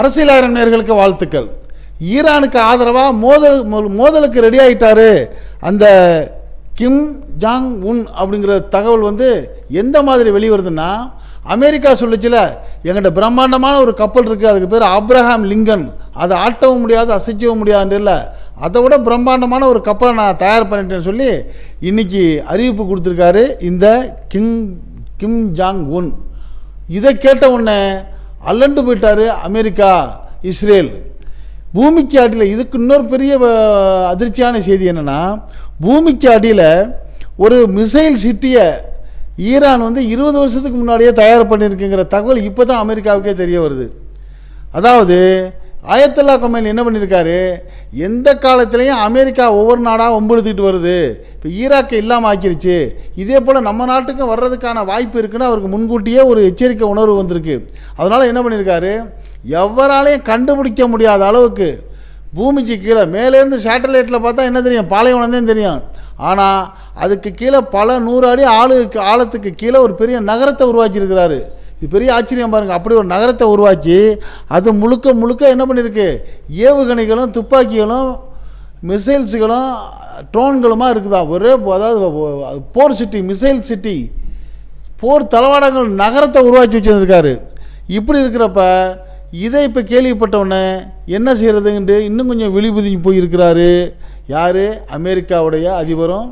அரசியல் நேயர்களுக்கு வாழ்த்துக்கள். ஈரானுக்கு ஆதரவாக மோதலுக்கு ரெடி ஆகிட்டாரு அந்த கிம் ஜாங் உன் அப்படிங்கிற தகவல் எந்த மாதிரி வெளிவருதுன்னா, அமெரிக்கா சொல்லிச்சுல, எங்கிட்ட பிரம்மாண்டமான ஒரு கப்பல் இருக்குது, அதுக்கு பேர் ஆப்ரஹாம் லிங்கன், அதை ஆட்டவும் முடியாது அசைக்கவும் முடியாது இல்லை, அதை விட பிரம்மாண்டமான ஒரு கப்பலை நான் தயார் பண்ணிட்டேன்னு சொல்லி இன்றைக்கி அறிவிப்பு கொடுத்துருக்காரு இந்த கிம் ஜாங் உன். இதை கேட்ட உடனே அல்லண்டு போயிட்டார் அமெரிக்கா இஸ்ரேல். பூமிக்கு அடியில் இதுக்கு இன்னொரு பெரிய அதிர்ச்சியான செய்தி என்னென்னா, பூமிக்கு அடியில் ஒரு மிசைல் சிட்டியை ஈரான் 20 வருஷத்துக்கு முன்னாடியே தயார் பண்ணியிருக்குங்கிற தகவல் இப்போ தான் அமெரிக்காவுக்கே தெரிய வருது. அதாவது ஆயத்துல்லா கொமேனி என்ன பண்ணியிருக்காரு, எந்த காலத்துலேயும் அமெரிக்கா ஒவ்வொரு நாடாக ஒம்பெடுத்துக்கிட்டு வருது, இப்போ ஈராக்கை இல்லாமல் ஆக்கிருச்சு, இதே போல் நம்ம நாட்டுக்கும் வர்றதுக்கான வாய்ப்பு இருக்குன்னு அவருக்கு முன்கூட்டியே ஒரு எச்சரிக்கை உணர்வு வந்திருக்கு. அதனால் என்ன பண்ணியிருக்காரு, எவராலையும் கண்டுபிடிக்க முடியாத அளவுக்கு பூமிக்கு கீழே மேலேருந்து சேட்டலைட்டில் பார்த்தா என்ன தெரியும், பாலைவனம் தான் தெரியும், ஆனால் அதுக்கு கீழே பல 100 அடி ஆழத்துக்கு கீழே ஒரு பெரிய நகரத்தை உருவாக்கியிருக்கிறாரு. இது பெரிய ஆச்சரியம் பாருங்கள். அப்படி ஒரு நகரத்தை உருவாக்கி அது முழுக்க என்ன பண்ணியிருக்கு, ஏவுகணைகளும் துப்பாக்கிகளும் மிசைல்ஸுகளும் ட்ரோன்களுமா இருக்குதா. ஒரே அதாவது போர் சிட்டி, மிசைல் சிட்டி, போர் தளவாடங்கள் நகரத்தை உருவாக்கி வச்சுருக்காரு. இப்படி இருக்கிறப்ப இதை இப்போ கேள்விப்பட்டவுடனே என்ன செய்கிறதுன்ட்டு இன்னும் கொஞ்சம் விழிபுதுங்கி போயிருக்கிறாரு யார், அமெரிக்காவுடைய அதிபரும்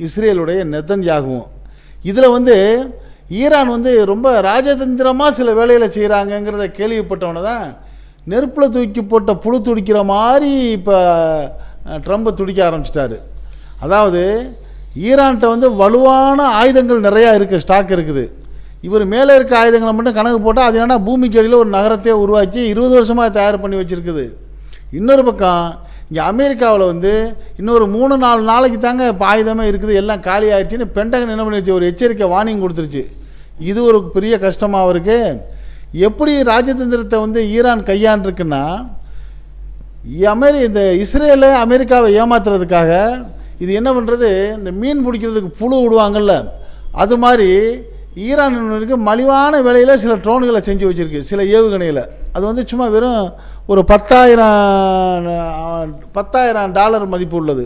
இஸ்ரேலுடைய நெதன்யாகுவும். இதில் ஈரான் ரொம்ப ராஜதந்திரமாக சில வேலைகளை செய்கிறாங்கங்கிறத கேள்விப்பட்டவன தான் நெருப்பில் தூக்கி போட்ட புழு துடிக்கிற மாதிரி இப்போ ட்ரம்ப் துடிக்க ஆரம்பிச்சிட்டாரு. அதாவது ஈரான்கிட்ட வலுவான ஆயுதங்கள் நிறையா இருக்குது, ஸ்டாக் இருக்குது. இவர் மேலே இருக்க ஆயுதங்களை மட்டும் கணக்கு போட்டால் அது என்னன்னா பூமிக்கு அடியில் ஒரு நகரத்தையே உருவாக்கி 20 வருஷமாக தயார் பண்ணி வச்சுருக்குது. இன்னொரு பக்கம் இங்கே அமெரிக்காவில் இன்னொரு 3-4 நாளைக்கு தாங்க இப்போ ஆயுதமே இருக்குது, எல்லாம் காலி ஆயிடுச்சுன்னு பென்டகன் என்ன பண்ணிடுச்சு, ஒரு எச்சரிக்கை வார்னிங் கொடுத்துருச்சு. இது ஒரு பெரிய கஷ்டமாக அவருக்கு. எப்படி ராஜதந்திரத்தை ஈரான் கையாண்டிருக்குன்னா, இந்த இஸ்ரேலை அமெரிக்காவை ஏமாத்துறதுக்காக இது என்ன பண்ணுறது, இந்த மீன் பிடிக்கிறதுக்கு புழு விடுவாங்கள்ல, அது மாதிரி ஈரானுக்கு மலிவான விலையில் சில ட்ரோன்களை செஞ்சு வச்சுருக்கு, சில ஏவுகணையில். அது சும்மா வெறும் ஒரு $10,000 மதிப்பு உள்ளது.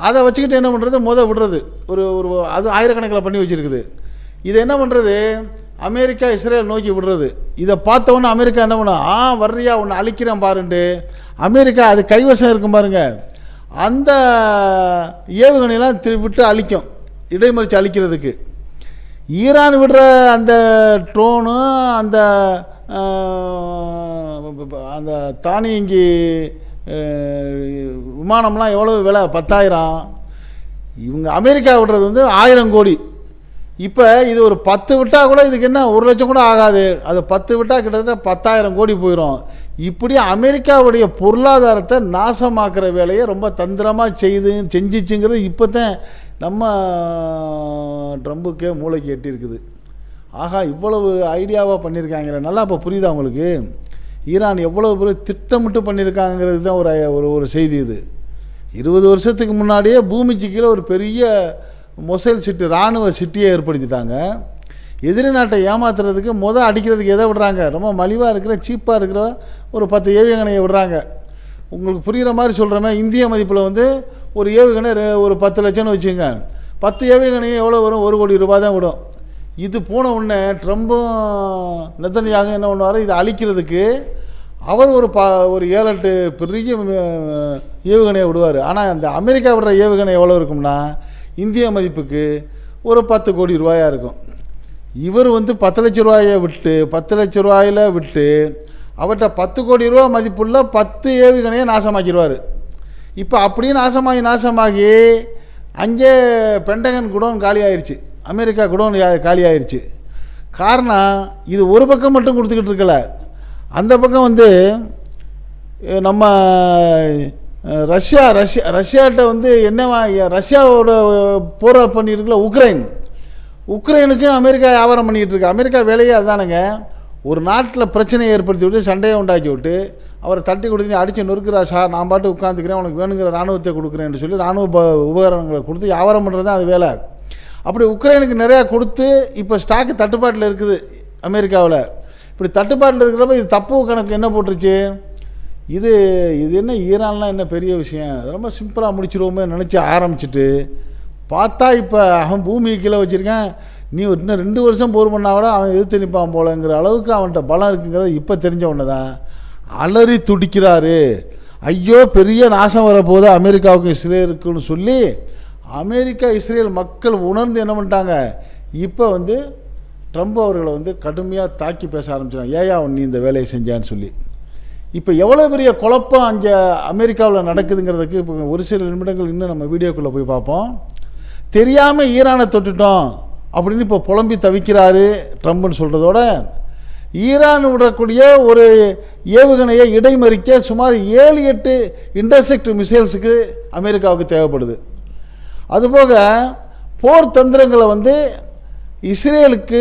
அதை வச்சுக்கிட்டு என்ன பண்ணுறது, விடுறது ஒரு அது ஆயிரக்கணக்கில் பண்ணி வச்சுருக்குது. இதை என்ன பண்ணுறது, அமெரிக்கா இஸ்ரேல் நோக்கி விடுறது. இதை பார்த்தவொன்னே அமெரிக்கா என்ன பண்ண, வர்றியா ஒன்று அழிக்கிறேன் பாருன்ட்டு அமெரிக்கா அது கைவசம் இருக்கும் பாருங்கள், அந்த ஏவுகணையெல்லாம் விட்டு அழிக்கும், இடைமறித்து அழிக்கிறதுக்கு. ஈரான் விடுற அந்த ட்ரோனு, அந்த தானியங்கி விமானம்லாம் எவ்வளோ விலை, 10,000. இவங்க அமெரிக்கா விடுறது 1000 கோடி. இப்போ இது ஒரு 10 விட்டால் கூட இதுக்கு என்ன 1 லட்சம் கூட ஆகாது, அது 10 விட்டால் கிட்டத்தட்ட 10,000 கோடி போயிடும். இப்படி அமெரிக்காவுடைய பொருளாதாரத்தை நாசமாக்குற வேலையை ரொம்ப தந்திரமாக செஞ்சிச்சுங்கிறது இப்போ தான் நம்ம ட்ரம்புக்கே மூளைக்கு எட்டியிருக்குது. ஆகா, இவ்வளவு ஐடியாவாக பண்ணியிருக்காங்களே, நல்லா இப்போ புரியுதா உங்களுக்கு, ஈரான் எவ்வளோ பெரிய திட்டமிட்டு பண்ணியிருக்காங்கிறது தான் ஒரு செய்தி. இது 20 வருஷத்துக்கு முன்னாடியே பூமிக்கு கீழே ஒரு பெரிய மொசைல் சிட்டி, இராணுவ சிட்டியை ஏற்படுத்திட்டாங்க. எதிரி நாட்டை ஏமாத்துறதுக்கு அடிக்கிறதுக்கு எதை விடுறாங்க, ரொம்ப மலிவாக இருக்கிற சீப்பாக இருக்கிற ஒரு 10 ஏவுகணையை விடுறாங்க. உங்களுக்கு புரிகிற மாதிரி சொல்கிறோமே, இந்திய மதிப்பில் ஒரு ஏவுகணை ஒரு 10 லட்சம்னு வச்சுங்க, 10 ஏவுகணையை எவ்வளோ வரும், 1 கோடி ரூபாய் தான் விடும். இது போன உடனே ட்ரம்பும் நெதன்யாகும் என்ன பண்ணுவார், இதை அழிக்கிறதுக்கு அவர் ஒரு 7-8 பெரிய ஏவுகணையை விடுவார். ஆனால் அந்த அமெரிக்கா விடுற ஏவுகணை எவ்வளோ இருக்கும்னா இந்திய மதிப்புக்கு ஒரு 10 கோடி ரூபாயாக இருக்கும். இவர் 10 லட்ச ரூபாயை விட்டு 10 லட்ச ரூபாயில் விட்டு அவர்கிட்ட 10 கோடி ரூபா மதிப்புள்ள 10 ஏவுகணையை நாசமாக்கிடுவார். இப்போ அப்படியே நாசமாகி அங்கே பென்டகன் குடோன் காலி ஆயிடுச்சு, அமெரிக்கா குடோன் காலி ஆயிடுச்சு. காரணம் இது ஒரு பக்கம் மட்டும் கொடுத்துக்கிட்டு இருக்கல, அந்த பக்கம் நம்ம ரஷ்யாட்ட என்ன ரஷ்யாவோட போரை பண்ணியிருக்குல்ல உக்ரைனுக்கு அமெரிக்கா வியாபாரம் பண்ணிக்கிட்டு இருக்கு. அமெரிக்கா வேலையே அதுதானுங்க, ஒரு நாட்டில் பிரச்சனையை ஏற்படுத்தி விட்டு சண்டையை உண்டாக்கி விட்டு அவரை தட்டி கொடுத்து அடித்து நொறுக்கிறா சார், நான் பாட்டு உட்காந்துக்கிறேன், உனக்கு வேணுங்கிற இராணுவத்தை கொடுக்குறேன்னு சொல்லி இராணுவ உபகரணங்களை கொடுத்து வியாபாரம் பண்ணுறது தான் அது வேலை. அப்படி உக்ரைனுக்கு நிறையா கொடுத்து இப்போ ஸ்டாக்கு தட்டுப்பாட்டில் இருக்குது அமெரிக்காவில். இப்படி தட்டுப்பாட்டில் இருக்கிறப்ப இது தப்பு கணக்கு என்ன போட்டுருச்சு? இது என்ன ஈரான்லாம் என்ன பெரிய விஷயம், ரொம்ப சிம்பிளாக முடிச்சிருவோமே நினச்சி ஆரம்பிச்சிட்டு பார்த்தா இப்போ அவன் பூமி கீழே வச்சுருக்கேன், நீ இன்னும் 2 வருஷம் போர் பண்ணால் கூட அவன் எதிர்த்து நிற்பான் போலங்கிற அளவுக்கு அவன்கிட்ட பலம் இருக்குங்கிறத இப்போ தெரிஞ்ச உடனே தான் அலறி துடிக்கிறாரு. ஐயோ பெரிய நாசம் வரப்போகுது அமெரிக்காவுக்கும் இஸ்ரேலுக்குன்னு சொல்லி அமெரிக்கா இஸ்ரேல் மக்கள் உணர்ந்து என்ன பண்ணிட்டாங்க, இப்போ ட்ரம்ப் அவர்களை கடுமையாக தாக்கி பேச ஆரம்பிச்சிட்டாங்க. ஏயா நீ இந்த வேலையை செஞ்சான்னு சொல்லி. இப்போ எவ்வளோ பெரிய குழப்பம் அங்கே அமெரிக்காவில் நடக்குதுங்கிறதுக்கு இப்போ ஒரு சில நிமிடங்கள் இன்னும் நம்ம வீடியோக்குள்ளே போய் பார்ப்போம். தெரியாமல் ஈரானை தொட்டுட்டோம் அப்படின்னு இப்போ புலம்பி தவிக்கிறாரு ட்ரம்ப்னு சொல்கிறதோட, ஈரான் விடக்கூடிய ஒரு ஏவுகணையை இடைமறிக்க சுமார் 7-8 இன்டர்செப்ட் மிசைல்ஸுக்கு அமெரிக்காவுக்கு தேவைப்படுது. அதுபோக போர் தந்திரங்களை இஸ்ரேலுக்கு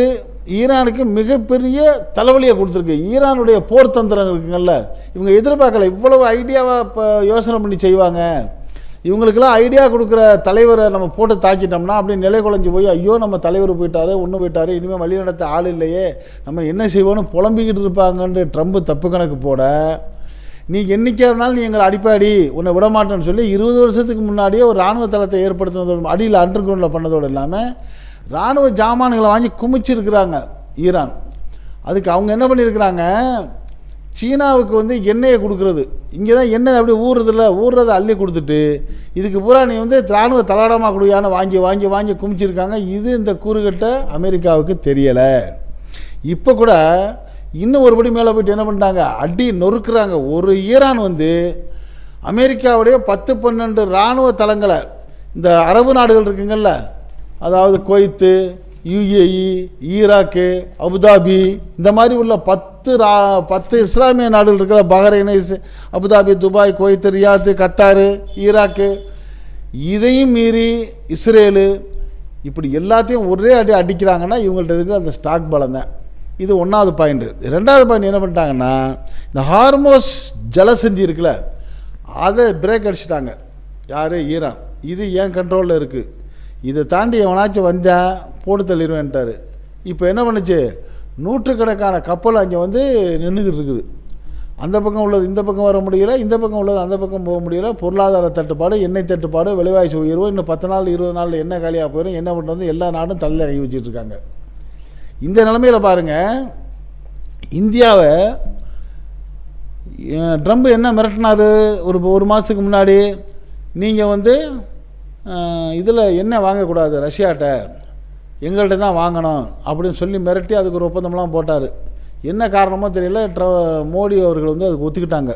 ஈரானுக்கு மிகப்பெரிய தலைவலியை கொடுத்துருக்கு. ஈரானுடைய போர் தந்திரம் இருக்குங்கள்ல, இவங்க எதிர்பார்க்கல இவ்வளவு ஐடியாவாக இப்போ யோசனை பண்ணி செய்வாங்க. இவங்களுக்கெல்லாம் ஐடியா கொடுக்குற தலைவரை நம்ம போட்டு தாக்கிட்டோம்னா அப்படியே நிலை குலைஞ்சி போய் ஐயோ நம்ம தலைவர் போயிட்டாரு, ஒன்று போயிட்டாரு, இனிமேல் வழி நடத்த ஆள் இல்லையே, நம்ம என்ன செய்வோன்னு புலம்பிக்கிட்டு இருப்பாங்கன்னு ட்ரம்ப் தப்பு கணக்கு போட, நீ என்றைக்கா இருந்தாலும் நீ எங்களை அடிப்பாடி உன்னை விடமாட்டேன்னு சொல்லி 20 வருஷத்துக்கு முன்னாடியே ஒரு இராணுவ தளத்தை ஏற்படுத்தினதோடு அடியில் அண்டர் கிரவுண்டில் பண்ணதோடு இல்லாமல் இராணுவ ஜாமான்களை வாங்கி குமிச்சிருக்கிறாங்க ஈரான். அதுக்கு அவங்க என்ன பண்ணியிருக்கிறாங்க, சீனாவுக்கு எண்ணெயை கொடுக்குறது, இங்கே தான் எண்ணெய் அப்படியே ஊறுறதை அள்ளி கொடுத்துட்டு இதுக்கு பூரா நீ இராணுவ தளவாடமாக கொடுயான்னு வாங்கி வாங்கி வாங்கி குமிச்சிருக்காங்க. இது இந்த கூறுகட்ட அமெரிக்காவுக்கு தெரியலை. இப்போ கூட இன்னும் ஒருபடி மேலே போய்ட்டு என்ன பண்ணிட்டாங்க, அடி நொறுக்குறாங்க. ஒரு ஈரான் அமெரிக்காவுடைய 10-12 இராணுவ தளங்களை இந்த அரபு நாடுகள் இருக்குங்கள்ல, அதாவது குவைத்து, யுஏஇ, ஈராக்கு, அபுதாபி, இந்த மாதிரி உள்ள 10 இஸ்லாமிய நாடுகள் இருக்கிற Bahrain, Abu Dhabi, Dubai, Kuwait, Riyadh, Qatar, Iraq, இதையும் மீறி இஸ்ரேலு, இப்படி எல்லாத்தையும் ஒரே அடி அடிக்கிறாங்கன்னா இவங்கள்ட்ட இருக்கிற அந்த ஸ்டாக் பலம் தான். இது 1வது பாயிண்ட். 2வது பாயிண்ட் என்ன பண்ணிட்டாங்கன்னா, இந்த ஹார்மோஸ் ஜலசந்தி இருக்குல்ல, அதை பிரேக் அடிச்சிட்டாங்க. யார்? ஈரான். இது ஏன் கண்ட்ரோலில் இருக்குது, இதை தாண்டி எவனாச்சும் வந்தால் போட்டு தள்ளிடுவேன்ட்டார். இப்போ என்ன பண்ணுச்சு, நூற்றுக்கணக்கான கப்பல் அங்கே நின்றுக்கிட்டு இருக்குது. அந்த பக்கம் உள்ளது இந்த பக்கம் வர முடியல, இந்த பக்கம் உள்ளது அந்த பக்கம் போக முடியல. பொருளாதார தட்டுப்பாடு, எண்ணெய் தட்டுப்பாடு, விலைவாசி உயர்வு, இன்னும் 10 நாள் 20 நாளில் எண்ணெய் காலியாக போயிடும். என்ன பண்ணுறது, எல்லா நாடும் தள்ளி இறங்கி வச்சுட்டு இருக்காங்க. இந்த நிலைமையில் பாருங்கள், இந்தியாவை ட்ரம்ப் என்ன மிரட்டினார் ஒரு மாதத்துக்கு முன்னாடி, நீங்கள் இதில் எண்ணெய் வாங்கக்கூடாது ரஷ்யாட்ட, எங்கள்கிட்ட தான் வாங்கணும் அப்படின்னு சொல்லி மிரட்டி அதுக்கு ஒரு ஒப்பந்தம்லாம் போட்டார். என்ன காரணமோ தெரியல, மோடி அவர்கள் அதுக்கு ஒத்துக்கிட்டாங்க.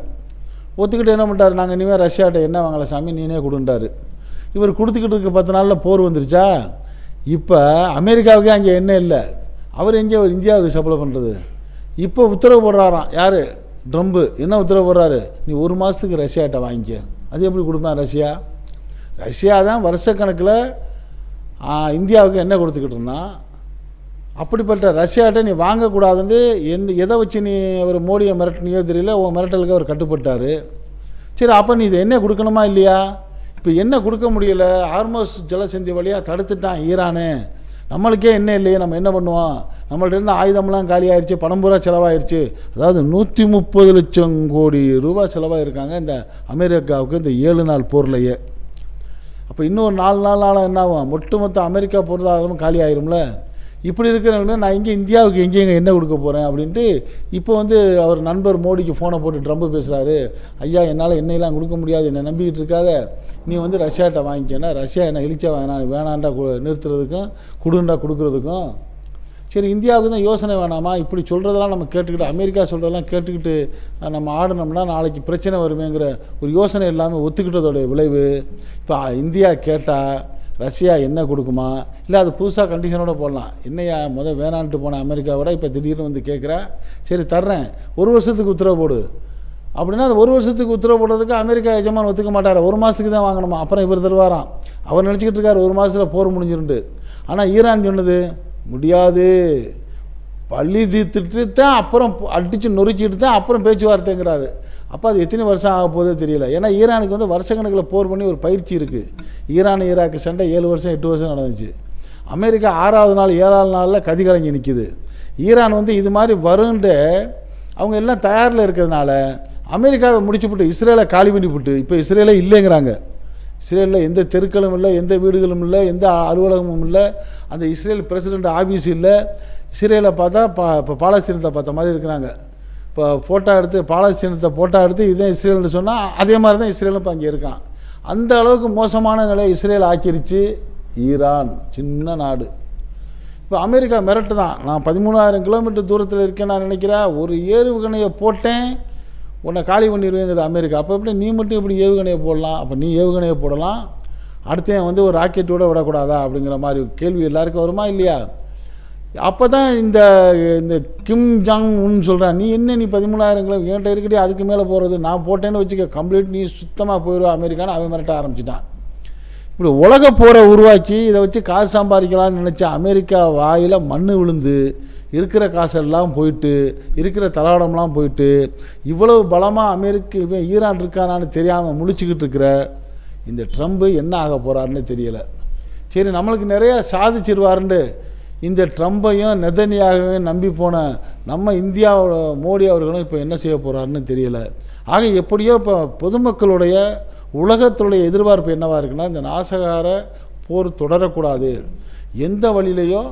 ஒத்துக்கிட்டு என்ன பண்ணிட்டார், நாங்கள் இனிமேல் ரஷ்யாட்ட எண்ணெய் வாங்கலை சாமி, நீனே கொடுண்டாரு. இவர் கொடுத்துக்கிட்டு இருக்க 10 நாளில் போர் வந்துருச்சா. இப்போ அமெரிக்காவுக்கே அங்கே எண்ணெய் இல்லை, அவர் எங்கே அவர் இந்தியாவுக்கு சப்ளை பண்ணுறது. இப்போ உத்தரவு போடுறாராம் யார், ட்ரம்ப். என்ன உத்தரவு போடுறாரு, நீ 1 மாதத்துக்கு ரஷ்யாட்ட வாங்கிக்க. அது எப்படி கொடுப்பேன், ரஷ்யா தான் வருஷக்கணக்கில் இந்தியாவுக்கு என்ன கொடுத்துக்கிட்டு இருந்தான். அப்படிப்பட்ட ரஷ்யாட்ட நீ வாங்கக்கூடாதுன்னு எதை வச்சு நீ அவர் மோடியை மிரட்டினியோ தெரியல, உன் மிரட்டலுக்கு அவர் கட்டுப்பட்டார். சரி, அப்போ நீ இதை என்ன கொடுக்கணுமா இல்லையா. இப்போ என்ன கொடுக்க முடியலை, ஹார்மோஸ் ஜலசந்தி வழியாக தடுத்துட்டான் ஈரானு. நம்மளுக்கே என்ன இல்லையே, நம்ம என்ன பண்ணுவோம், நம்மள்ட்ட இருந்த ஆயுதம்லாம் காலியாகிடுச்சு, பணம் பூரா செலவாயிருச்சு. அதாவது 130 லட்சம் கோடி ரூபாய் செலவாயிருக்காங்க இந்த அமெரிக்காவுக்கு இந்த 7 நாள் போர்லையே. அப்போ இன்னும் 4 நாள் என்ன ஆகும், ஒட்டுமொத்த அமெரிக்கா பொருளாதாரமும் காலி ஆயிரும்ல. இப்படி இருக்கிறவங்க நான் இங்கே இந்தியாவுக்கு எங்கேங்க என்ன கொடுக்க போகிறேன் அப்படின்ட்டு இப்போ அவர் நண்பர் மோடிக்கு ஃபோனை போட்டு ட்ரம்ப் பேசுகிறாரு. ஐயா, என்னால் எண்ணெயெல்லாம் கொடுக்க முடியாது, என்னை நம்பிக்கிட்டு இருக்காத, நீ ரஷ்யாட்ட வாங்கிக்கன்னா, ரஷ்யா என்ன இழிச்சா வேணாண்டா நிறுத்துறதுக்கும் கொடுண்டா கொடுக்குறதுக்கும். சரி, இந்தியாவுக்கு தான் யோசனை வேணாமா, இப்படி சொல்கிறதெல்லாம் நம்ம கேட்டுக்கிட்டு, அமெரிக்கா சொல்கிறதெல்லாம் கேட்டுக்கிட்டு நம்ம ஆடினோம்னா நாளைக்கு பிரச்சனை வருமேங்கிற ஒரு யோசனை இல்லாமல் ஒத்துக்கிட்டதோடைய விளைவு இப்போ இந்தியா கேட்டால் ரஷ்யா என்ன கொடுக்குமா, இல்லை அது புதுசாக கண்டிஷனோடு போடலாம். என்னையா வேணான்ட்டு போன அமெரிக்காவோட இப்போ திடீர்னு கேட்குறா, சரி தர்றேன், 1 வருஷத்துக்கு உத்தரவு போடு அப்படின்னா அந்த 1 வருஷத்துக்கு உத்தரவு போடுறதுக்கு அமெரிக்கா எஜமான் ஒத்துக்க மாட்டார். 1 மாதத்துக்கு தான் வாங்கணுமா. அப்புறம் இவர் தருவாராம். அவர் நினச்சிக்கிட்டு இருக்கார் 1 மாதத்தில் போர் முடிஞ்சிருந்து. ஆனால் ஈரான் சொன்னது முடியாது, பள்ளி தீர்த்துட்டு தான் அப்புறம் அடித்து நொறுக்கிட்டு தான் அப்புறம் பேச்சுவார்த்தைங்கிறாரு. அப்போ அது எத்தனை வருஷம் ஆக போதே தெரியல. ஏன்னா ஈரானுக்கு வருஷக்கணக்கில் போர் பண்ணி ஒரு பயிற்சி இருக்குது. ஈரான் ஈராக்கு சண்டை 7 வருஷம் 8 வருஷம் நடந்துச்சு. அமெரிக்கா 6வது நாள் 7வது நாளில் கதி கலங்கி நிற்கிது. ஈரான் வந்து இது மாதிரி வருண்டு அவங்க எல்லாம் தயாரில் இருக்கிறதுனால அமெரிக்காவை முடிச்சுவிட்டு இஸ்ரேலை காலி பண்ணிவிட்டு இப்போ இஸ்ரேலே இல்லைங்கிறாங்க. இஸ்ரேலில் எந்த தெருக்களும் இல்லை, எந்த வீடுகளும் இல்லை, எந்த அலுவலகமும் இல்லை, அந்த இஸ்ரேல் பிரசிடெண்ட் ஆஃபீஸ் இல்லை. இஸ்ரேலை பார்த்தா இப்போ பாலஸ்தீனத்தை பார்த்த மாதிரி இருக்கிறாங்க. இப்போ ஃபோட்டோ எடுத்து பாலஸ்தீனத்தை ஃபோட்டோ எடுத்து இதுதான் இஸ்ரேல்னு சொன்னால் அதே மாதிரி தான் இஸ்ரேலும் இப்போ அங்கே இருக்கான். அந்த அளவுக்கு மோசமான நிலை இஸ்ரேல் ஆக்கிருச்சு ஈரான், சின்ன நாடு. இப்போ அமெரிக்கா மிரட்டு தான், நான் 13,000 கிலோமீட்டர் தூரத்தில் இருக்கேன் நான் நினைக்கிறேன், ஒரு ஏவுகணையை போட்டேன் உன்னை காலி பண்ணிடுவேங்குது அமெரிக்கா. அப்போ எப்படி நீ மட்டும் இப்படி ஏவுகணையை போடலாம்? அப்போ நீ ஏவுகணையை போடலாம், அடுத்தேன் வந்து ஒரு ராக்கெட்டோட விடக்கூடாதா அப்படிங்கிற மாதிரி கேள்வி எல்லாருக்கும் வருமா இல்லையா? அப்போ தான் இந்த கிம் ஜாங் உன் சொல்கிறான், நீ என்ன நீ 13,000 கிலோ என்கிட்ட இருக்கட்டி அதுக்கு மேலே போகிறது, நான் போட்டேன்னு வச்சுக்க கம்ப்ளீட் நீ சுத்தமாக போயிடுவா அமெரிக்கான்னு அவன் மிரட்ட ஆரம்பிச்சிட்டான். இப்படி உலக போரை உருவாக்கி இதை வச்சு காசு சம்பாதிக்கலாம்னு நினச்சா அமெரிக்கா வாயில் மண் விழுந்து இருக்கிற காசெல்லாம் போயிட்டு, இருக்கிற தளவாடம்லாம் போயிட்டு, இவ்வளவு பலமாக இவன் ஈரான் இருக்கானான்னு தெரியாமல் முழிச்சுக்கிட்டு இருக்கிற இந்த ட்ரம்ப்பு என்ன ஆக போகிறாருன்னு தெரியலை. சரி, நம்மளுக்கு நிறையா சாதிச்சிருவாருண்டு இந்த ட்ரம்பையும் நெதன்யாகுவையும் நம்பி போன நம்ம இந்தியாவோட மோடி அவர்களும் இப்போ என்ன செய்ய போகிறாருன்னு தெரியலை. ஆக எப்படியோ இப்போ பொதுமக்களுடைய உலகத்துடைய எதிர்பார்ப்பு என்னவாக இருக்குன்னா, இந்த நாசகார போர் தொடரக்கூடாது, எந்த வழியிலையோ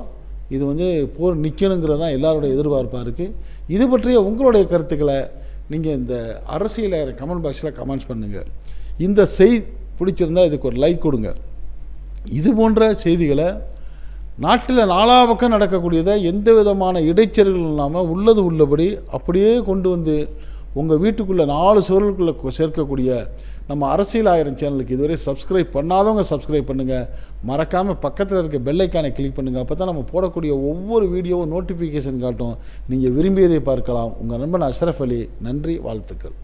இது வந்து போர் நிற்கணுங்கிறது தான் எல்லாருடைய எதிர்பார்ப்பாக இருக்குது. இது பற்றிய உங்களுடைய கருத்துக்களை நீங்கள் இந்த அரசியல் கமெண்ட் பாக்ஸில் கமெண்ட்ஸ் பண்ணுங்கள். இந்த செய்தி பிடிச்சிருந்தால் இதுக்கு ஒரு லைக் கொடுங்க. இது போன்ற செய்திகளை நாட்டில் நாலா பக்கம் நடக்கக்கூடியதை எந்த விதமான இடைச்சல்கள் இல்லாமல் உள்ளது உள்ளபடி அப்படியே கொண்டு வந்து உங்கள் வீட்டுக்குள்ளே 4 சுவர்களுக்குள்ளே சேர்க்கக்கூடிய நம்ம அரசியல் 1000 சேனலுக்கு இதுவரை சப்ஸ்கிரைப் பண்ணாதவங்க சப்ஸ்கிரைப் பண்ணுங்கள். மறக்காமல் பக்கத்தில் இருக்க பெல் ஐக்கானை கிளிக் பண்ணுங்கள். அப்போ தான் நம்ம போடக்கூடிய ஒவ்வொரு வீடியோவும் நோட்டிஃபிகேஷன் காட்டும். நீங்கள் விரும்பியதை பார்க்கலாம். உங்கள் நண்பன் அஷ்ரஃப் அலி. நன்றி, வாழ்த்துக்கள்.